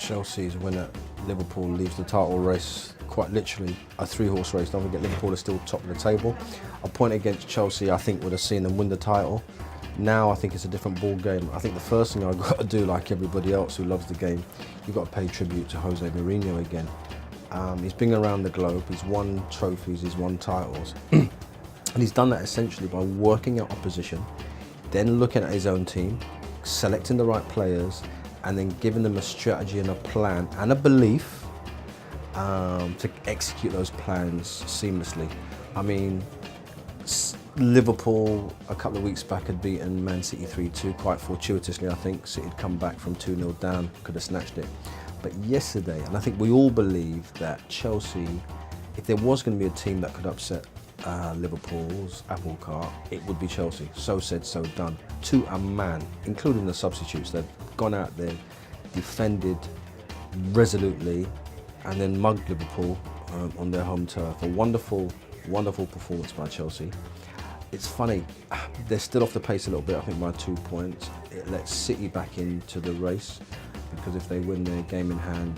Chelsea's win at Liverpool leaves the title race quite literally a three-horse race. Don't forget, Liverpool are still top of the table. A point against Chelsea, I think, would have seen them win the title. Now I think it's a different ball game. I think the first thing I've got to do, like everybody else who loves the game, you've got to pay tribute to Jose Mourinho again. He's been around the globe, he's won trophies, he's won titles. And he's done that essentially by working out opposition, then looking at his own team, selecting the right players, and then giving them a strategy and a plan and a belief to execute those plans seamlessly. I mean, Liverpool a couple of weeks back had beaten Man City 3-2, quite fortuitously I think. City had come back from 2-0 down, could have snatched it. But yesterday, and I think we all believe that Chelsea, if there was going to be a team that could upset Liverpool's apple cart, it would be Chelsea. So said, so done. To a man, including the substitutes. They've gone out there, defended resolutely, and then mugged Liverpool on their home turf. A wonderful, wonderful performance by Chelsea. It's funny, they're still off the pace a little bit, I think by 2 points. It lets City back into the race, because if they win their game in hand,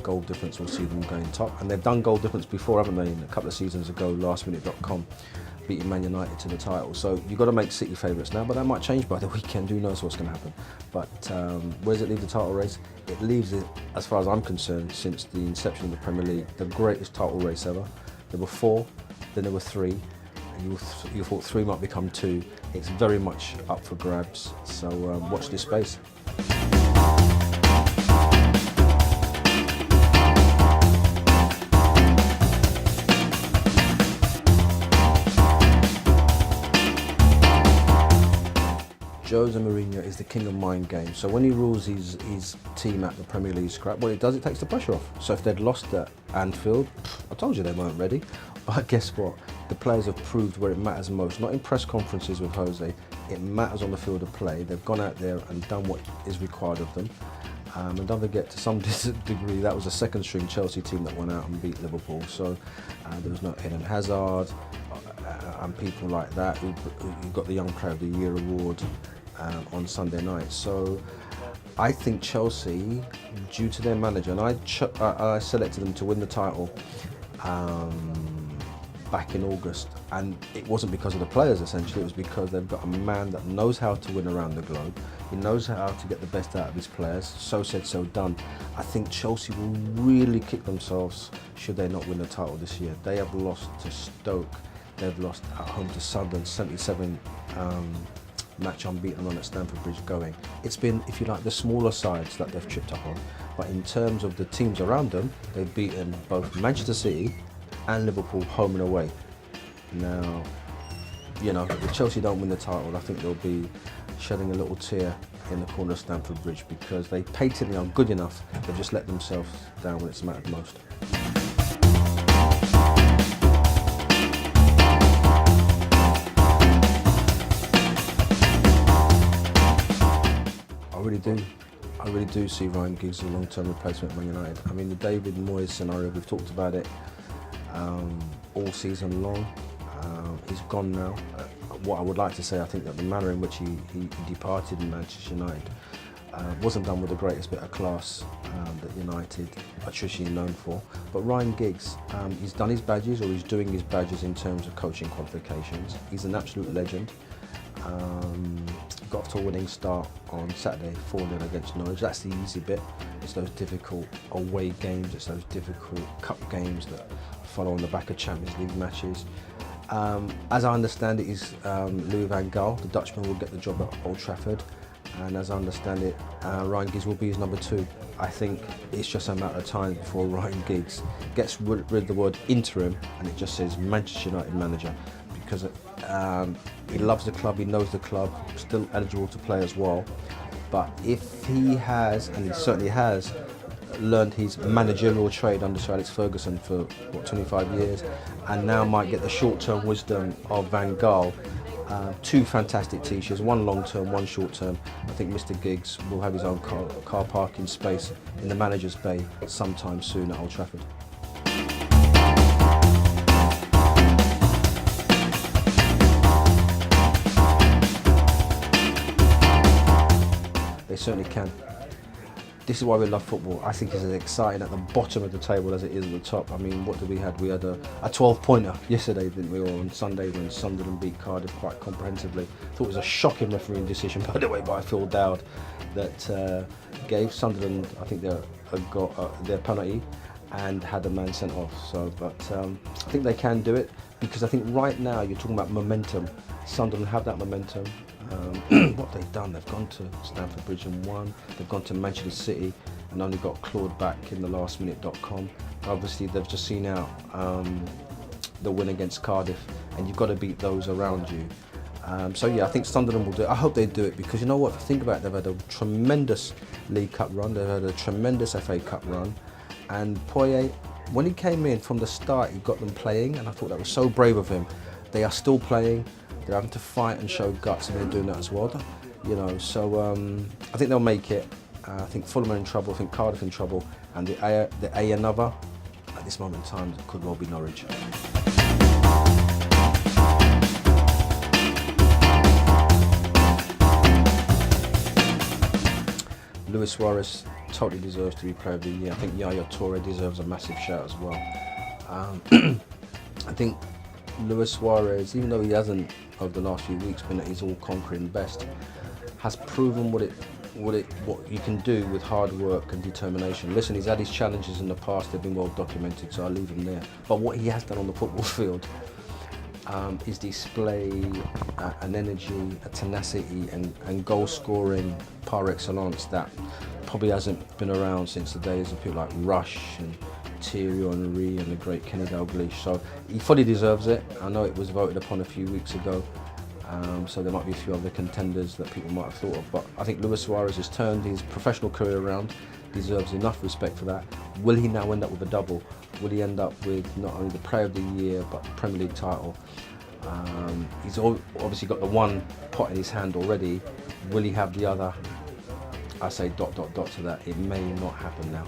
goal difference will see them going top. And they've done goal difference before, haven't they? A couple of seasons ago, lastminute.com, beating Man United to the title. So you've got to make City favourites now, but that might change by the weekend. Who knows what's going to happen? But where does it leave the title race? It leaves it, as far as I'm concerned, since the inception of the Premier League, the greatest title race ever. There were 4, then there were 3. And you thought 3 might become 2. It's very much up for grabs. So watch this space. Jose Mourinho is the king of mind games. So when he rules his team at the Premier League scrap, what it does, it takes the pressure off. So if they'd lost at Anfield, I told you they weren't ready. But guess what? The players have proved where it matters most. Not in press conferences with Jose, it matters on the field of play. They've gone out there and done what is required of them. And don't forget, to some degree, that was a second string Chelsea team that went out and beat Liverpool. So there was no Eden Hazard and people like that who got the Young Player of the Year award on Sunday night. So I think Chelsea, due to their manager, and I selected them to win the title back in August, and it wasn't because of the players essentially, it was because they've got a man that knows how to win around the globe. He knows how to get the best out of his players. So said, so done. I think Chelsea will really kick themselves should they not win the title this year. They have lost to Stoke, they've lost at home to Sunderland, 77 match unbeaten run at Stamford Bridge going. It's been, if you like, the smaller sides that they've tripped up on, but in terms of the teams around them, they've beaten both Manchester City and Liverpool home and away. Now, you know, if Chelsea don't win the title, I think they'll be shedding a little tear in the corner of Stamford Bridge, because they patently are good enough, they've just let themselves down when it's mattered most. I really do see Ryan Giggs as a long-term replacement at Man United. I mean, the David Moyes scenario, we've talked about it all season long. He's gone now. What I would like to say, I think that the manner in which he departed in Manchester United wasn't done with the greatest bit of class that United are traditionally known for. But Ryan Giggs, he's done his badges, or he's doing his badges in terms of coaching qualifications. He's an absolute legend. Got off to a winning start on Saturday, 4-0 against Norwich. That's the easy bit. It's those difficult away games, it's those difficult cup games that follow on the back of Champions League matches. As I understand it, is Louis van Gaal, the Dutchman, will get the job at Old Trafford. And as I understand it, Ryan Giggs will be his number 2. I think it's just a matter of time before Ryan Giggs gets rid of the word interim and it just says Manchester United manager, because he loves the club, he knows the club, still eligible to play as well. But if he has, and he certainly has, learned his managerial trade under Sir Alex Ferguson for, 25 years, and now might get the short-term wisdom of Van Gaal, 2 fantastic teachers, one long-term, one short-term. I think Mr. Giggs will have his own car parking space in the manager's bay sometime soon at Old Trafford. They certainly can. this is why we love football. I think it's as exciting at the bottom of the table as it is at the top. I mean, what did we had? We had a 12-pointer yesterday, didn't we? Or on Sunday when Sunderland beat Cardiff quite comprehensively. I thought it was a shocking refereeing decision, by the way, by Phil Dowd, that gave Sunderland, I think, their penalty and had a man sent off. So, but I think they can do it, because I think right now you're talking about momentum. Sunderland have that momentum. What they've done, they've gone to Stamford Bridge and won. They've gone to Manchester City and only got clawed back in the lastminute.com. Obviously, they've just seen out the win against Cardiff, and you've got to beat those around you. So yeah, I think Sunderland will do it. I hope they do it, because you know what, if you think about it, they've had a tremendous League Cup run, they've had a tremendous FA Cup run, and Poyet, when he came in from the start, he got them playing, and I thought that was so brave of him. They are still playing. They're having to fight and show guts, and they're doing that as well. You know, so I think they'll make it. I think Fulham are in trouble. I think Cardiff in trouble, and the another at this moment in time could well be Norwich. Luis Suarez totally deserves to be Player of the Year. I think Yaya Toure deserves a massive shout as well. I think Luis Suarez, even though he hasn't over the last few weeks been at his all-conquering best, has proven what you can do with hard work and determination. Listen, he's had his challenges in the past, they've been well documented, so I'll leave him there. But what he has done on the football field is display an energy, a tenacity and goal scoring par excellence that probably hasn't been around since the days of people like Rush and Thierry Henry and the great Kenny Dalglish. So he fully deserves it. I know it was voted upon a few weeks ago, so there might be a few other contenders that people might have thought of, but I think Luis Suarez has turned his professional career around, deserves enough respect for that. Will he now end up with a double? Will he end up with not only the Player of the Year but the Premier League title? He's obviously got the one pot in his hand already. Will he have the other? I say ... to that. It may not happen now.